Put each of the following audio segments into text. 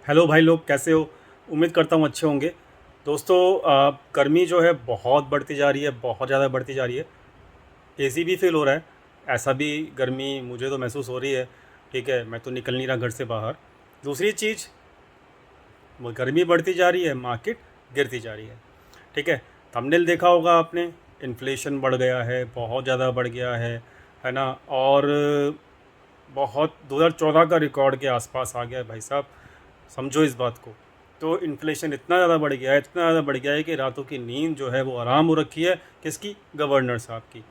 Hello भाई लोग, कैसे हो? उम्मीद करता हूँ अच्छे होंगे। दोस्तों, गर्मी जो है बहुत बढ़ती जा रही है, बहुत ज़्यादा बढ़ती जा रही है। एसी भी फेल हो रहा है। ऐसा भी गर्मी मुझे तो महसूस हो रही है। ठीक है, मैं तो निकल नहीं रहा घर से बाहर। दूसरी चीज़, वो गर्मी बढ़ती जा रही है, मार्केट गिरती जा रही है। ठीक है। थंबनेल देखा होगा आपने, इन्फ्लेशन बढ़ गया है, बहुत ज़्यादा बढ़ गया है ना। और बहुत 2014 का रिकॉर्ड के आसपास आ गया है भाई साहब। समझो इस बात को। तो इन्फ्लेशन इतना ज़्यादा बढ़ गया है, इतना ज़्यादा बढ़ गया है कि रातों की नींद जो है वो आराम हो रखी है। किसकी? गवर्नर साहब की।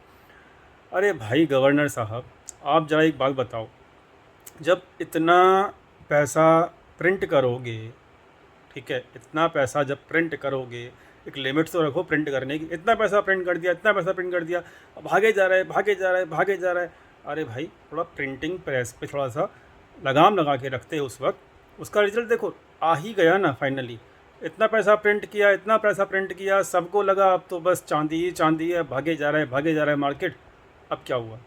अरे भाई गवर्नर साहब, आप ज़रा एक बात बताओ। जब इतना पैसा प्रिंट करोगे, ठीक है, इतना पैसा जब प्रिंट करोगे, एक लिमिट तो रखो प्रिंट करने की। इतना पैसा प्रिंट कर दिया, इतना पैसा प्रिंट कर दिया, भागे जा रहा है, भागे जा रहा है, भागे जा रहा है। अरे भाई, थोड़ा प्रिंटिंग प्रेस पे थोड़ा सा लगाम लगा के रखते हैं उस वक्त। उसका रिजल्ट देखो, आ ही गया ना फाइनली। इतना पैसा प्रिंट किया, इतना पैसा प्रिंट किया, सबको लगा अब तो बस चांदी ही चांदी है, भागे जा रहा है, भागे जा रहा है मार्केट। अब क्या हुआ?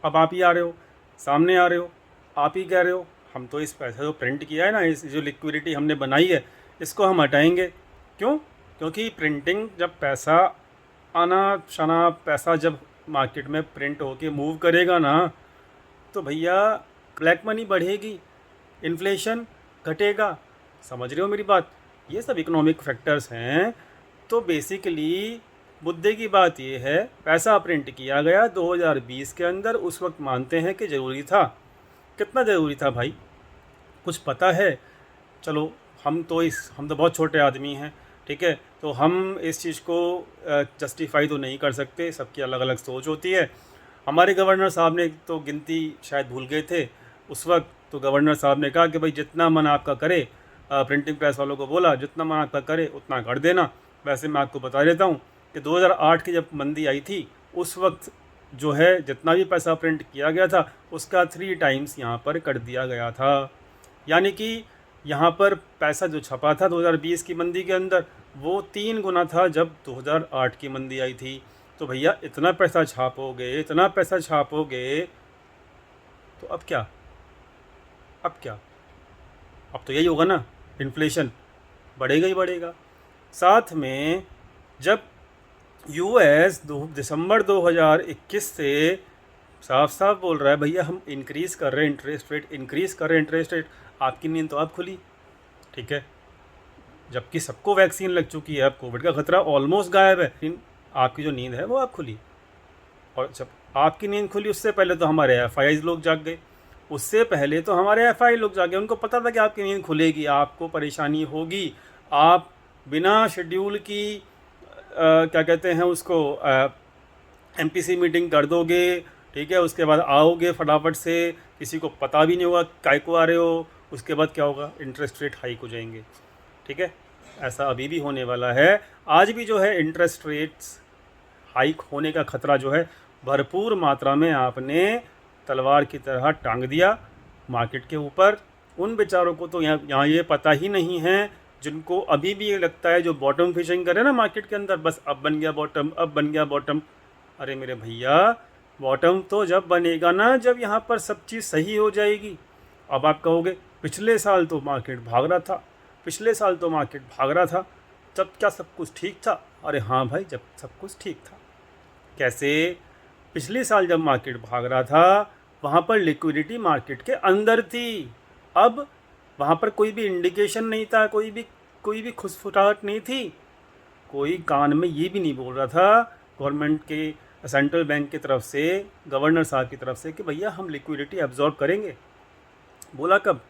अब आप ही आ रहे हो, सामने आ रहे हो, आप ही कह रहे हो हम तो इस पैसे जो प्रिंट किया है ना, इस जो लिक्विडिटी हमने बनाई है, इसको हम हटाएंगे। क्यों? क्योंकि प्रिंटिंग जब पैसा आना शाना पैसा जब मार्केट में प्रिंट होके मूव करेगा ना, तो भैया ब्लैक मनी बढ़ेगी, इन्फ्लेशन घटेगा। समझ रहे हो मेरी बात? ये सब इकोनॉमिक फैक्टर्स हैं। तो बेसिकली मुद्दे की बात ये है, पैसा प्रिंट किया गया 2020 के अंदर, उस वक्त मानते हैं कि ज़रूरी था। कितना ज़रूरी था भाई? कुछ पता है? चलो, हम तो बहुत छोटे आदमी हैं। ठीक है, तो हम इस चीज़ को जस्टिफाई तो नहीं कर सकते, सबकी अलग अलग सोच होती है। हमारे गवर्नर साहब ने तो गिनती शायद भूल गए थे उस वक्त। तो गवर्नर साहब ने कहा कि भाई जितना मन आपका करे, प्रिंटिंग प्रेस वालों को बोला जितना मन आपका करे उतना कर देना। वैसे मैं आपको बता देता हूँ कि 2008 की जब मंदी आई थी, उस वक्त जो है जितना भी पैसा प्रिंट किया गया था, उसका 3 टाइम्स यहाँ पर कर दिया गया था। यानी कि यहाँ पर पैसा जो छपा था 2020 की मंदी के अंदर, वो 3 गुना था जब 2008 की मंदी आई थी। तो भैया इतना पैसा छापोगे, इतना पैसा छापोगे, तो अब क्या? अब क्या? अब तो यही होगा ना, इन्फ्लेशन बढ़ेगा ही बढ़ेगा। साथ में जब यूएस दिसंबर 2021 से साफ साफ बोल रहा है भैया हम इंक्रीज़ कर रहे हैं इंटरेस्ट रेट, इंक्रीज़ कर रहे हैं इंटरेस्ट रेट, आपकी नींद तो अब खुली। ठीक है, जबकि सबको वैक्सीन लग चुकी है, अब कोविड का खतरा ऑलमोस्ट गायब है, लेकिन आपकी जो नींद है वो अब खुली। और जब आपकी नींद खुली, उससे पहले तो हमारे एफआई लोग जाग गए। उससे पहले तो हमारे एफआई लोग जागे, उनको पता था कि आपकी नींद खुलेगी, आपको परेशानी होगी, आप बिना शेड्यूल की क्या कहते हैं उसको, एमपीसी मीटिंग कर दोगे। ठीक है, उसके बाद आओगे फटाफट से, किसी को पता भी नहीं होगा काय को आ रहे हो। उसके बाद क्या होगा? इंटरेस्ट रेट हाइक हो जाएंगे। ठीक है, ऐसा अभी भी होने वाला है। आज भी जो है इंटरेस्ट रेट्स हाइक होने का खतरा जो है भरपूर मात्रा में आपने तलवार की तरह टांग दिया मार्केट के ऊपर। उन बेचारों को तो यहाँ ये पता ही नहीं है, जिनको अभी भी ये लगता है, जो बॉटम फिशिंग करे ना मार्केट के अंदर, बस अब बन गया बॉटम, अब बन गया बॉटम। अरे मेरे भैया, बॉटम तो जब बनेगा ना, जब यहाँ पर सब चीज़ सही हो जाएगी। अब आप कहोगे पिछले साल तो मार्केट भाग रहा था, पिछले साल तो मार्केट भाग रहा था, जब क्या सब कुछ ठीक था? अरे हाँ भाई, जब सब कुछ ठीक था। कैसे? पिछले साल जब मार्केट भाग रहा था, वहाँ पर लिक्विडिटी मार्केट के अंदर थी। अब वहाँ पर कोई भी इंडिकेशन नहीं था, कोई भी खुसफुटाहट नहीं थी। कोई कान में ये भी नहीं बोल रहा था गवर्नमेंट के, सेंट्रल बैंक की तरफ से, गवर्नर साहब की तरफ से, कि भैया हम लिक्विडिटी एब्जॉर्ब करेंगे। बोला कब?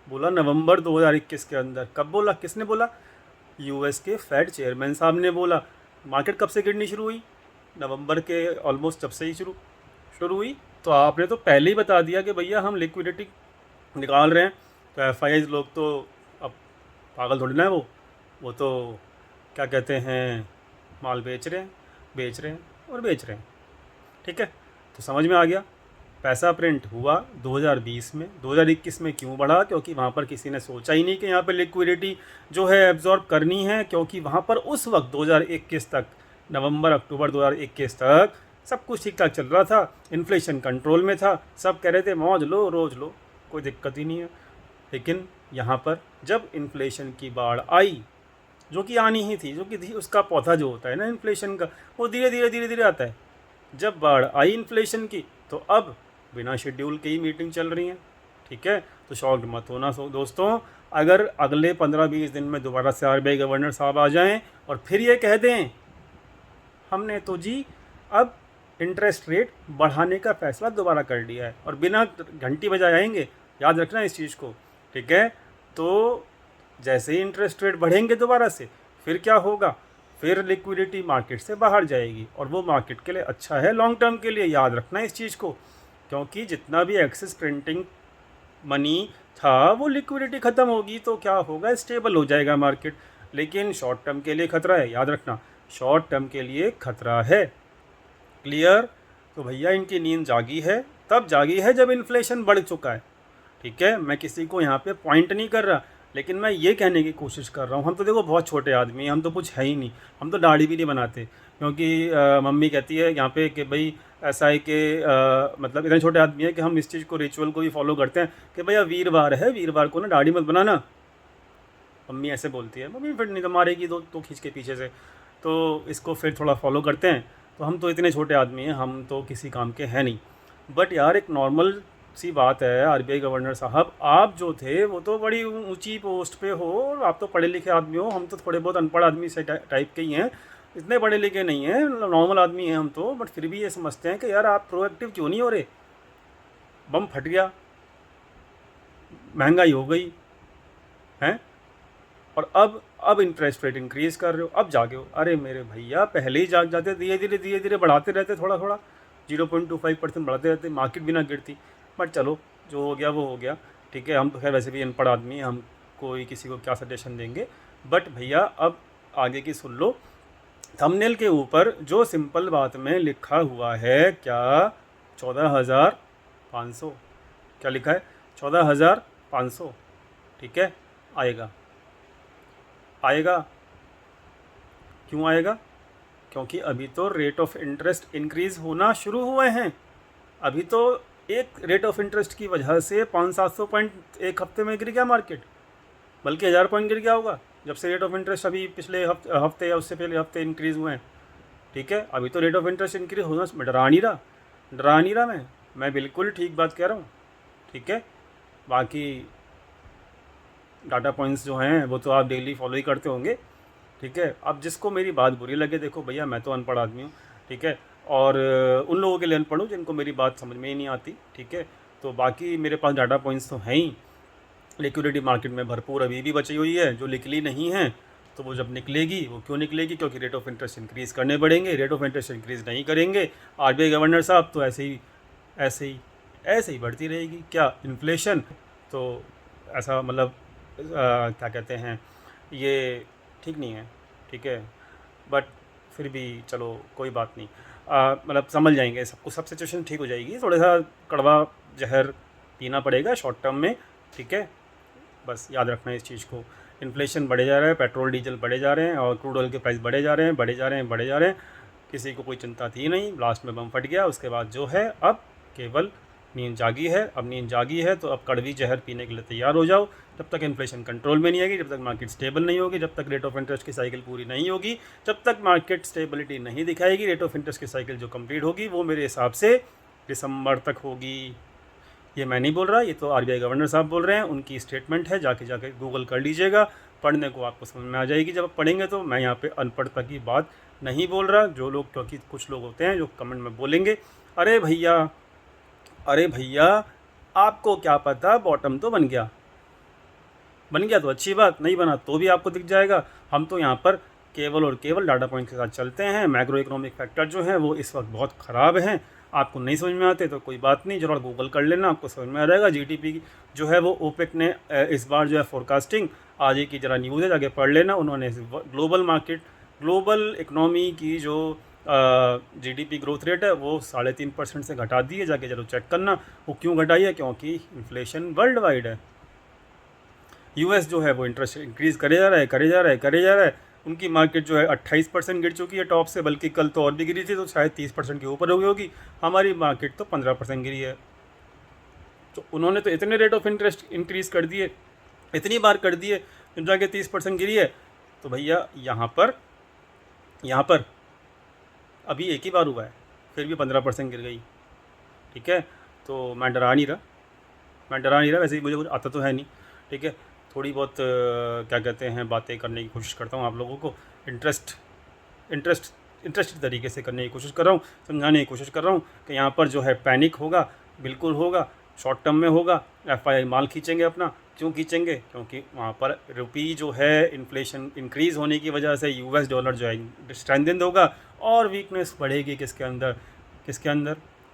बोला नवंबर 2021 के अंदर। कब बोला? किसने बोला? यूएस के फेड चेयरमैन साहब ने बोला। मार्केट कब से गिरनी शुरू हुई? नवंबर के ऑलमोस्ट जब से ही शुरू हुई। तो आपने तो पहले ही बता दिया कि भैया हम लिक्विडिटी निकाल रहे हैं। तो एफआई लोग तो अब पागल थोड़ी ना है, वो तो क्या कहते हैं, माल बेच रहे हैं, बेच रहे हैं और बेच रहे हैं। ठीक है, तो समझ में आ गया। पैसा प्रिंट हुआ 2020 में, 2021 में क्यों बढ़ा? क्योंकि वहाँ पर किसी ने सोचा ही नहीं कि यहाँ पर लिक्विडिटी जो है एब्जॉर्ब करनी है। क्योंकि वहाँ पर उस वक्त 2021 तक, नवंबर अक्टूबर 2021 तक सब कुछ ठीक ठाक चल रहा था, इन्फ्लेशन कंट्रोल में था, सब कह रहे थे मौज लो रोज़ लो, कोई दिक्कत ही नहीं है। लेकिन यहाँ पर जब इन्फ्लेशन की बाढ़ आई, जो कि आनी ही थी, जो कि उसका पौधा जो होता है ना इन्फ्लेशन का, वो धीरे धीरे आता है। जब बाढ़ आई इन्फ्लेशन की, तो अब बिना शेड्यूल के ही मीटिंग चल रही है। ठीक है, तो शॉक्ड मत होना दोस्तों, अगर अगले 15-20 दिन में दोबारा से आरबीआई गवर्नर साहब आ जाएं और फिर ये कह दें हमने तो जी अब इंटरेस्ट रेट बढ़ाने का फैसला दोबारा कर लिया है, और बिना घंटी बजाए आएंगे, याद रखना इस चीज़ को। ठीक है, तो जैसे ही इंटरेस्ट रेट बढ़ेंगे दोबारा से, फिर क्या होगा, फिर लिक्विडिटी मार्केट से बाहर जाएगी, और वो मार्केट के लिए अच्छा है लॉन्ग टर्म के लिए, याद रखना इस चीज़ को। क्योंकि जितना भी एक्सेस प्रिंटिंग मनी था वो लिक्विडिटी ख़त्म होगी तो क्या होगा, स्टेबल हो जाएगा मार्केट। लेकिन शॉर्ट टर्म के लिए खतरा है, याद रखना, शॉर्ट टर्म के लिए खतरा है। क्लियर? तो भैया इनकी नींद जागी है, तब जागी है जब इन्फ्लेशन बढ़ चुका है। ठीक है, मैं किसी को यहाँ पे पॉइंट नहीं कर रहा, लेकिन मैं ये कहने की कोशिश कर रहा हूँ, हम तो देखो बहुत छोटे आदमी हैं, हम तो कुछ है ही नहीं, हम तो दाढ़ी भी नहीं बनाते, क्योंकि मम्मी कहती है यहाँ पे कि भाई ऐसा है कि मतलब इतने छोटे आदमी है कि हम इस चीज़ को, रिचुअल को भी फॉलो करते हैं कि भैया वीरवार है, वीरवार को ना दाढ़ी मत बनाना। मम्मी ऐसे बोलती है, मम्मी फिर नहीं तो मारेगी तो खींच के पीछे से, तो इसको फिर थोड़ा फॉलो करते हैं। तो हम तो इतने छोटे आदमी हैं, हम तो किसी काम के हैं नहीं। बट यार एक नॉर्मल सी बात है, आरबीआई गवर्नर साहब आप जो थे वो तो बड़ी ऊंची पोस्ट पे हो, और आप तो पढ़े लिखे आदमी हो, हम तो थोड़े बहुत अनपढ़ आदमी से टाइप के ही हैं, इतने पढ़े लिखे नहीं हैं, नॉर्मल आदमी हैं हम तो। बट फिर भी ये समझते हैं कि यार आप प्रोएक्टिव क्यों नहीं हो रहे, बम फट गया, महंगाई हो गई हैं, और अब इंटरेस्ट रेट इंक्रीज़ कर रहे हो, अब जागे हो। अरे मेरे भैया पहले ही जाग जाते, धीरे धीरे बढ़ाते रहते, थोड़ा थोड़ा 0.25% बढ़ाते रहते, मार्केट भी ना गिरती। बट चलो जो हो गया वो हो गया। ठीक है, हम तो खैर वैसे भी अनपढ़ आदमी हैं, हम कोई किसी को क्या सजेशन देंगे। बट भैया अब आगे की सुन लो, थंबनेल के ऊपर जो सिंपल बात में लिखा हुआ है, क्या 14,500 क्या लिखा है, 14,500। ठीक है, आएगा आएगा, क्यों आएगा, क्योंकि अभी तो रेट ऑफ इंटरेस्ट इंक्रीज़ होना शुरू हुए हैं। अभी तो एक रेट ऑफ इंटरेस्ट की वजह से 500-700 पॉइंट एक हफ्ते में गिर गया मार्केट, बल्कि 1000 पॉइंट गिर गया होगा जब से रेट ऑफ इंटरेस्ट अभी पिछले हफ्ते या उससे पहले हफ्ते इंक्रीज़ हुए हैं। ठीक है, अभी तो रेट ऑफ इंटरेस्ट इंक्रीज होना, डरा नहीं रहा मैं बिल्कुल ठीक बात कह रहा हूँ। ठीक है, बाकी डाटा पॉइंट्स जो हैं वो तो आप डेली फॉलो ही करते होंगे। ठीक है, अब जिसको मेरी बात बुरी लगे, देखो भैया मैं तो अनपढ़ आदमी हूँ। ठीक है, और उन लोगों के लिए अनपढ़ हूँ जिनको मेरी बात समझ में ही नहीं आती। ठीक है, तो बाकी मेरे पास डाटा पॉइंट्स तो हैं ही, लिक्विडिटी मार्केट में भरपूर अभी भी बची हुई है, जो निकली नहीं है। तो वो जब निकलेगी, वो क्यों निकलेगी, क्योंकि रेट ऑफ इंटरेस्ट इंक्रीज़ करने पड़ेंगे। रेट ऑफ इंटरेस्ट इंक्रीज़ नहीं करेंगे आरबीआई गवर्नर साहब, तो ऐसे ही बढ़ती रहेगी क्या इन्फ्लेशन। तो ऐसा मतलब क्या कहते हैं, ये ठीक नहीं है। ठीक है, बट फिर भी चलो कोई बात नहीं, मतलब समझ जाएंगे सबको, सब सिचुएशन ठीक हो जाएगी। थोड़ा सा कड़वा जहर पीना पड़ेगा शॉर्ट टर्म में। ठीक है, बस याद रखना इस चीज़ को। इन्फ्लेशन बढ़े जा रहा है, पेट्रोल डीजल बढ़े जा रहे हैं, और क्रूड ऑयल के प्राइस बढ़े जा रहे हैं। किसी को कोई चिंता थी नहीं, लास्ट में बम फट गया। उसके बाद जो है अब केवल नींद जागी है। अब नींद जागी है तो अब कड़वी जहर पीने के लिए तैयार हो जाओ। जब तक इन्फ्लेशन कंट्रोल में नहीं आएगी, जब तक मार्केट स्टेबल नहीं होगी, जब तक रेट ऑफ इंटरेस्ट की साइकिल पूरी नहीं होगी, जब तक मार्केट स्टेबिलिटी नहीं दिखाएगी, रेट ऑफ इंटरेस्ट की साइकिल जो कंप्लीट होगी वो मेरे हिसाब से दिसंबर तक होगी। ये मैं नहीं बोल रहा, ये तो आरबीआई गवर्नर साहब बोल रहे हैं, उनकी स्टेटमेंट है, जाके गूगल कर लीजिएगा, पढ़ने को आपको समझ में आ जाएगी जब आप पढ़ेंगे। तो मैं यहाँ पे अनपढ़ता की बात नहीं बोल रहा। जो लोग, क्योंकि कुछ लोग होते हैं जो कमेंट में बोलेंगे अरे भैया आपको क्या पता, बॉटम तो बन गया तो अच्छी बात, नहीं बना तो भी आपको दिख जाएगा। हम तो यहाँ पर केवल और केवल डाटा पॉइंट के साथ चलते हैं। मैक्रो इकोनॉमिक फैक्टर जो हैं वो इस वक्त बहुत ख़राब हैं, आपको नहीं समझ में आते तो कोई बात नहीं, जरूर गूगल कर लेना, आपको समझ में आ जाएगा। जीडीपी जो है वो ओपेक ने इस बार जो है फोरकास्टिंग, आज की ज़रा न्यूज़ है, जाके पढ़ लेना। उन्होंने ग्लोबल इकनॉमी की जो जीडीपी ग्रोथ रेट है वो 3.5% से घटा दी है, जाके जरूर चेक करना। वो क्यों घटाई है, क्योंकि इन्फ्लेशन वर्ल्ड वाइड है। यूएस जो है वो इंटरेस्ट इंक्रीज़ करे जा रहा है। उनकी मार्केट जो है 28% गिर चुकी है टॉप से, बल्कि कल तो और भी गिरी थी, तो शायद 30% के ऊपर हो गई होगी। हमारी मार्केट तो 15% गिरी है। तो उन्होंने तो इतने रेट ऑफ इंटरेस्ट इंक्रीज़ कर दिए इतनी बार कर दिए, जब जाके 30% गिरी है, तो भैया यहाँ पर अभी एक ही बार हुआ है, फिर भी 15% गिर गई। ठीक है, तो मैं डरा नहीं रहा, वैसे ही मुझे कुछ आता तो है नहीं। ठीक है, थोड़ी बहुत क्या कहते हैं, बातें करने की कोशिश करता हूँ, आप लोगों को इंटरेस्टेड तरीके से करने की कोशिश कर रहा हूँ, समझाने की कोशिश कर रहा हूँ कि यहाँ पर जो है पैनिक होगा, बिल्कुल होगा, शॉर्ट टर्म में होगा। एफआई माल खींचेंगे अपना, क्यों खींचेंगे? क्योंकि वहाँ पर रुपी जो है इन्फ्लेशन इंक्रीज़ होने की वजह से यूएस डॉलर जो है स्ट्रेंथन होगा, और वीकनेस बढ़ेगी किसके अंदर?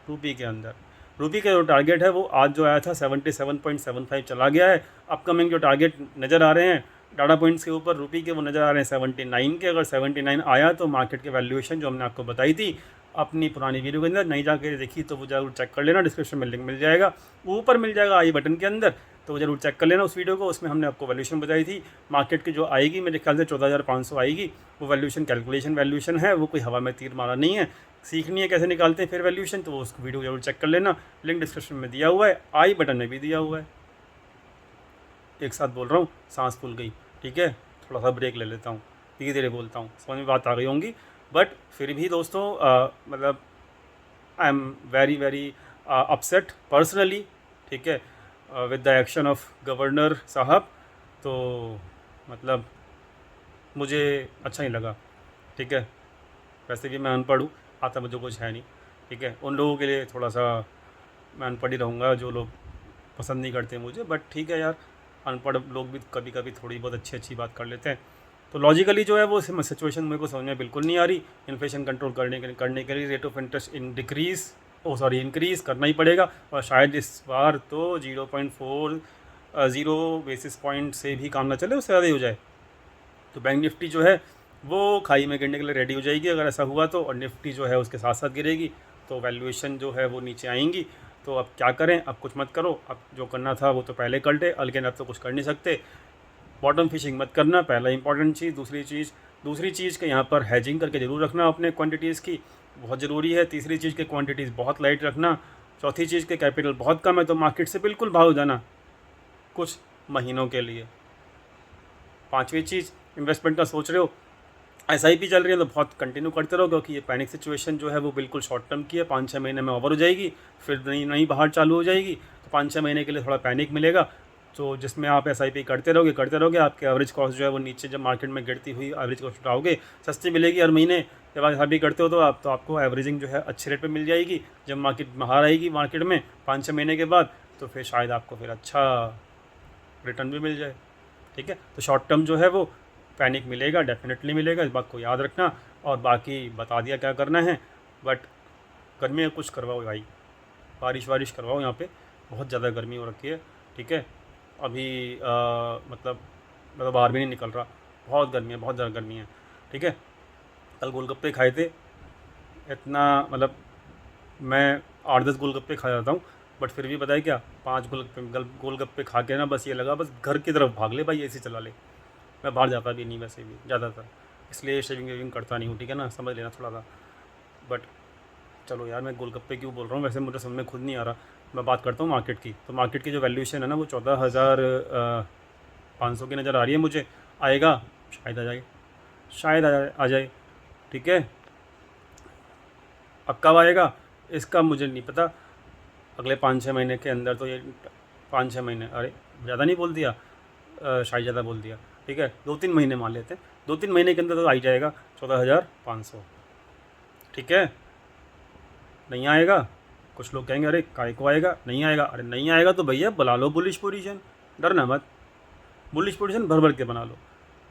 रुपी के अंदर। रुपी का जो टारगेट है वो आज जो आया था 77.75 चला गया है। अपकमिंग जो टारगेट नज़र आ रहे हैं डाटा पॉइंट्स के ऊपर रुपी के, वो नज़र आ रहे हैं 79 के। अगर 79 आया तो मार्केट के वैल्यूएशन जो हमने आपको बताई थी अपनी पुरानी वीडियो के अंदर, नहीं जाके देखी तो वो जरूर चेक कर लेना, डिस्क्रिप्शन में लिंक मिल जाएगा, ऊपर मिल जाएगा आई बटन के अंदर, तो वो जरूर चेक कर लेना उस वीडियो को। उसमें हमने आपको वैल्यूएशन बताई थी मार्केट की जो आएगी, मेरे ख्याल से 14,500 आएगी। वो वैल्यूएशन कैलकुलेशन वैल्यूएशन है, वो कोई हवा में तीर मारा नहीं है। सीखनी है कैसे निकालते हैं फिर वैल्यूएशन, तो उस वीडियो जरूर चेक कर लेना, लिंक डिस्क्रिप्शन में दिया हुआ है, आई बटन में भी दिया हुआ है। एक साथ बोल रहा हूँ, सांस फूल गई। ठीक है, थोड़ा सा ब्रेक ले लेता हूँ, धीरे धीरे बोलता हूँ, समझ में बात आ गई होंगी। बट फिर भी दोस्तों मतलब I am very very upset personally. ठीक है, with the action of governor साहब, तो मतलब मुझे अच्छा नहीं लगा। ठीक है, वैसे भी मैं अनपढ़ हूँ, आता मुझे कुछ है नहीं। ठीक है, उन लोगों के लिए थोड़ा सा मैं अनपढ़ ही रहूँगा जो लोग पसंद नहीं करते मुझे, बट ठीक है यार, अनपढ़ लोग भी कभी कभी थोड़ी बहुत अच्छी बात कर लेते हैं। तो लॉजिकली जो है वो सिचुएशन मेरे को समझ में बिल्कुल नहीं आ रही। इन्फ्लेशन कंट्रोल करने के लिए रेट ऑफ इंटरेस्ट इंक्रीज़ करना ही पड़ेगा, और शायद इस बार तो 0.40 बेसिस पॉइंट से भी काम ना चले, उससे ज़्यादा ही हो जाए। तो बैंक निफ्टी जो है वो खाई में गिरने के लिए रेडी हो जाएगी अगर ऐसा हुआ तो, और निफ्टी जो है उसके साथ साथ गिरेगी, तो वैल्यूएशन जो है वो नीचे आएंगी। तो अब क्या करें? अब कुछ मत करो, अब जो करना था वो तो पहले कर ले, अगेन अब तो कुछ कर नहीं सकते। बॉटम फिशिंग मत करना, पहला इंपॉर्टेंट चीज़। दूसरी चीज़ के यहाँ पर हैजिंग करके ज़रूर रखना अपने क्वांटिटीज़ की, बहुत ज़रूरी है। तीसरी चीज़ के क्वांटिटीज़ बहुत लाइट रखना। चौथी चीज़ के कैपिटल बहुत कम है तो मार्केट से बिल्कुल भाग जाना कुछ महीनों के लिए। पांचवी चीज़, इन्वेस्टमेंट का सोच रहे हो, एसआईपी चल रही है तो बहुत कंटिन्यू करते रहो, क्योंकि ये पैनिक सिचुएशन जो है वो बिल्कुल शॉर्ट टर्म की है, 5-6 महीने में ओवर हो जाएगी, फिर नई बाहर चालू हो जाएगी। तो 5-6 महीने के लिए थोड़ा पैनिक मिलेगा, तो जिसमें आप एसआईपी करते रहोगे, आपके एवरेज कॉस्ट जो है वो नीचे, जब मार्केट में गिरती हुई एवरेज कॉस्ट उठाओगे, सस्ती मिलेगी हर महीने। जब आप एसआईपी करते हो तो आपको एवरेजिंग जो है अच्छे रेट पे मिल जाएगी। जब मार्केट बाहर आएगी मार्केट में 5-6 महीने के बाद, तो फिर शायद आपको फिर अच्छा रिटर्न भी मिल जाए। ठीक है, तो शॉर्ट टर्म जो है वो पैनिक मिलेगा, डेफिनेटली मिलेगा, इस बात को याद रखना। और बाकी बता दिया क्या करना है, बट गर्मी में कुछ करवाओ भाई, बारिश करवाओ, यहाँ पे बहुत ज़्यादा गर्मी हो रखी है। ठीक है, अभी मतलब मैं तो बाहर भी नहीं निकल रहा, बहुत गर्मी है, बहुत ज़्यादा गर्मी है। ठीक है, कल गोलगप्पे खाए थे, इतना मतलब मैं 8-10 गोलगप्पे खा जाता हूँ, बट फिर भी पता है क्या, 5 गोलगप्पे खा के ना बस ये लगा बस घर की तरफ भाग ले भाई, एसी चला ले। मैं बाहर जाता भी नहीं वैसे भी ज़्यादातर, इसलिए शेविंग करता नहीं हूँ। ठीक है ना, समझ लेना थोड़ा सा। बट चलो यार, मैं गोलगप्पे क्यों बोल रहा हूँ, वैसे मुझे समझ में खुद नहीं आ रहा। मैं बात करता हूँ मार्केट की, तो मार्केट की जो वैल्यूएशन है ना वो 14,500 की नज़र आ रही है मुझे। आएगा शायद आ जाए। ठीक है, अब कब आएगा इसका मुझे नहीं पता, अगले 5-6 महीने के अंदर तो ये 5-6 महीने, अरे ज़्यादा नहीं बोल दिया, शायद ज़्यादा बोल दिया। ठीक है, 2-3 महीने मान लेते हैं, 2-3 महीने के अंदर तो आ ही जाएगा 14,500। ठीक है, नहीं आएगा, कुछ लोग कहेंगे अरे काय को आएगा, नहीं आएगा। अरे नहीं आएगा तो भैया बना लो बुलिश पोजीशन, डरना मत, बुलिश पोजीशन भर भर के बना लो।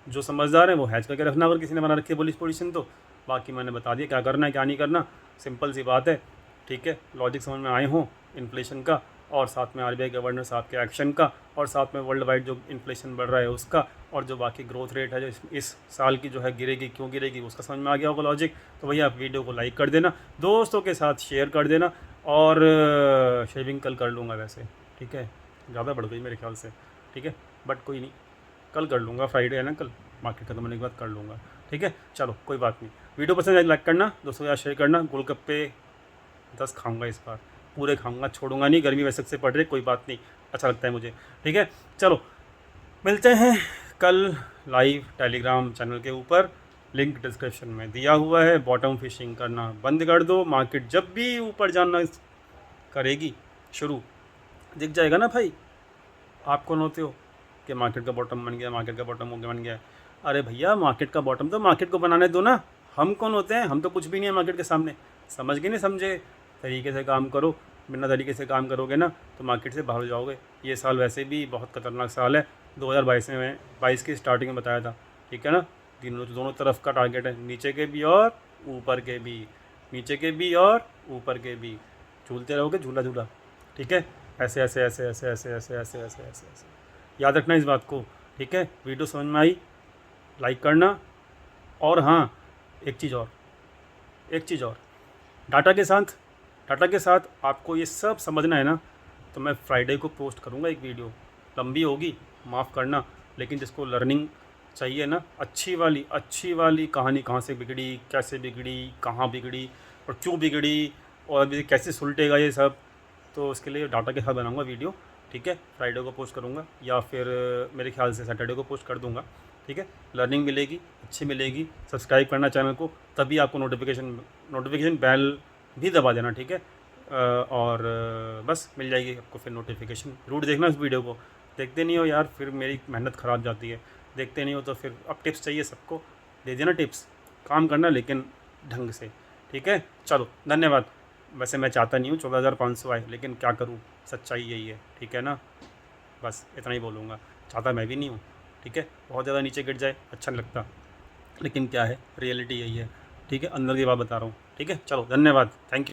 जो समझदार है वो हैज करके रखना, अगर किसी ने बना रखी है बुलिश पोजीशन तो। बाकी मैंने बता दिया क्या करना है क्या नहीं करना, सिंपल सी बात है। ठीक है, लॉजिक समझ में आए हों इन्फ्लेशन का, और साथ में आरबीआई गवर्नर साहब के एक्शन का, और साथ में वर्ल्ड वाइड जो इन्फ्लेशन बढ़ रहा है उसका, और जो बाकी ग्रोथ रेट है जो इस साल की जो है गिरेगी, क्यों गिरेगी, उसका समझ में आ गया होगा लॉजिक। तो भैया आप वीडियो को लाइक कर देना, दोस्तों के साथ शेयर कर देना, और शेविंग कल कर लूँगा वैसे। ठीक है, ज़्यादा बढ़ गई मेरे ख्याल से। ठीक है, बट कोई नहीं, कल कर लूँगा, फ्राइडे है ना कल, मार्केट खत्म होने के बाद कर लूँगा। ठीक है, चलो कोई बात नहीं। वीडियो पसंद आए लाइक करना, दोस्तों के साथ शेयर करना। गोलगप्पे 10 खाऊंगा इस बार, पूरे खाऊंगा, छोड़ूंगा नहीं। गर्मी वैसे से पड़ रही, कोई बात नहीं, अच्छा लगता है मुझे। ठीक है, चलो मिलते हैं कल लाइव टेलीग्राम चैनल के ऊपर, लिंक डिस्क्रिप्शन में दिया हुआ है। बॉटम फिशिंग करना बंद कर दो, मार्केट जब भी ऊपर जाना करेगी शुरू, दिख जाएगा ना भाई। आप कौन होते हो कि मार्केट का बॉटम बन गया, मार्केट का बॉटम बन गया। अरे भैया, मार्केट का बॉटम तो मार्केट को बनाने दो ना, हम कौन होते हैं? हम तो कुछ भी नहीं है मार्केट के सामने। समझ गए नहीं समझे? तरीके से काम करो, बिना तरीके से काम करोगे ना तो मार्केट से बाहर हो जाओगे। ये साल वैसे भी बहुत खतरनाक साल है, 2022 में, 22 की स्टार्टिंग में बताया था, ठीक है ना। दोनों तरफ का टारगेट है, नीचे के भी और ऊपर के भी, नीचे के भी और ऊपर के भी। झूलते रहोगे झूला झूला, ठीक है। ऐसे ऐसे ऐसे ऐसे ऐसे ऐसे ऐसे ऐसे ऐसे ऐसे याद रखना इस बात को, ठीक है। वीडियो समझ में आई, लाइक करना। और हाँ, एक चीज़ और, एक चीज़ और, डाटा के साथ आपको ये सब समझना है ना, तो मैं फ्राइडे को पोस्ट करूँगा एक वीडियो, लंबी होगी माफ़ करना, लेकिन जिसको लर्निंग चाहिए ना, अच्छी वाली कहानी, कहाँ से बिगड़ी, कैसे बिगड़ी, कहाँ बिगड़ी और क्यों बिगड़ी, और अभी कैसे सुलटेगा ये सब, तो उसके लिए डाटा के साथ बनाऊँगा वीडियो, ठीक है। फ्राइडे को पोस्ट करूँगा या फिर मेरे ख्याल से सैटरडे को पोस्ट कर दूँगा, ठीक है। लर्निंग मिलेगी, अच्छी मिलेगी। सब्सक्राइब करना चैनल को, तभी आपको नोटिफिकेशन बेल भी दबा देना, ठीक है। और बस मिल जाएगी आपको फिर नोटिफिकेशन। जरूर देखना इस वीडियो को, देखते नहीं हो यार फिर मेरी मेहनत ख़राब जाती है। देखते नहीं हो तो फिर अब टिप्स चाहिए सबको, दे देना टिप्स, काम करना लेकिन ढंग से, ठीक है। चलो धन्यवाद। वैसे मैं चाहता नहीं हूँ 14,500 आए, लेकिन क्या करूँ, सच्चाई यही है, ठीक है ना। बस इतना ही बोलूँगा, चाहता मैं भी नहीं हूँ, ठीक है। बहुत ज़्यादा नीचे गिर जाए अच्छा नहीं लगता, लेकिन क्या है, रियलिटी यही है, ठीक है। अंदर की बात बता रहा हूँ, ठीक है। चलो धन्यवाद, थैंक यू।